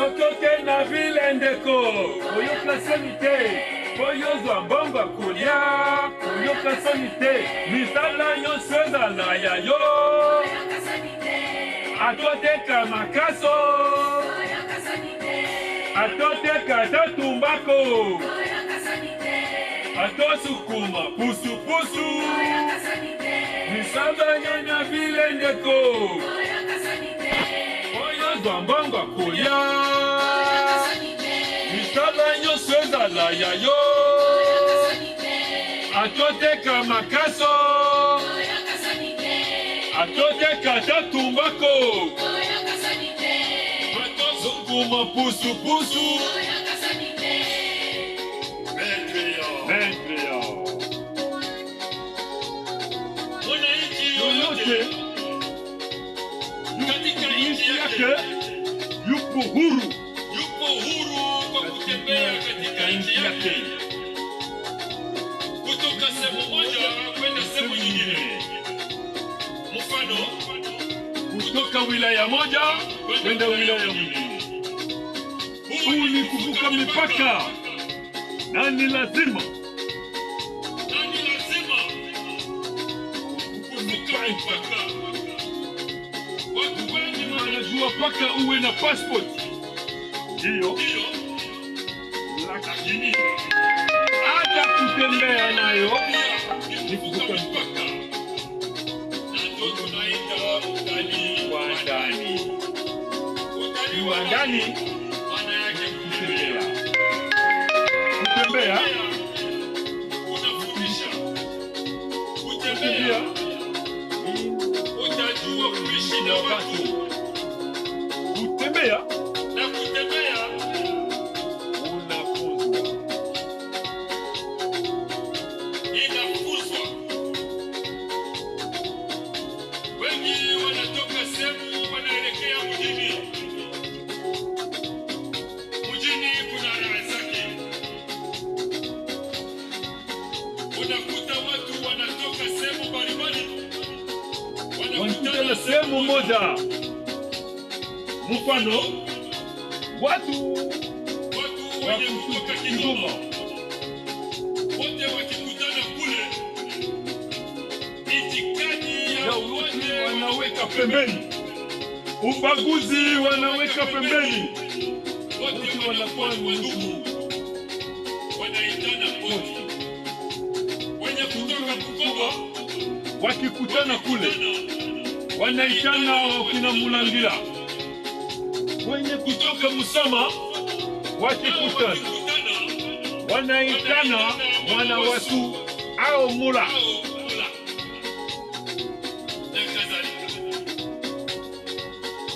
sokoke na vile ndeko oyoka sanite oyozwa mbongo kolia oyoka sanite misala nyonso ezala ya yo atoteka makaso atoteka tatumbako atosukuma pusupusu misala nyanya vile ndeko oyozwa mbongo kolia misala nyonso ezala ya yo atoteka makaso atoteka tatumbako atosukuma pusupusu yoyote katika nchi yake yupo huru kwa kutembea katika nchi yake kutoka sehemu moja kwenda sehemu nyingine. Mfano, kutoka wilaya moja kwenda wilaya nyingine. Huu ni kuvuka mipaka na ni lazima kuvuka mipaka. Watu wengi wanajua paka uwe na passport. Ndiyo, lakini hata kutembea nayo ni kuvuka mpaka. Ndio tunaita utalii wa ndani. Utalii wa ndani maana yake kutembea. Kutembea unafundisha. Kutembea utajua kuishi na watu. Kutembea na kutembea inafuzwa. Wengi wanatoka sehemu wanaelekea mjini. Mjini kuna raha zake. Unakuta watu wanatoka sehemu mbalimbali wanakutana sehemu moja. Mfano, watu wenye kutoka Kigoma wote wakikutana kule, itikadi ya wote wanaweka pembeni, ubaguzi wanaweka pembeni, wote wanakuwa ndugu, wanaitana wote. Wenye kutoka Bukoba wakikutana kule wanaitana wakina Mulangira. Wenye kutoka Musoma wakikutana wanaitana mwana watu au mula.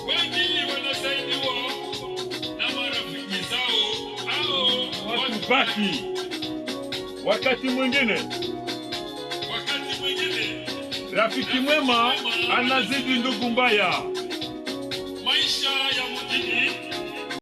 Wengi wanasaidiwa na marafiki zao au watu baki. Wakati mwingine rafiki mwema anazidi ndugu mbaya.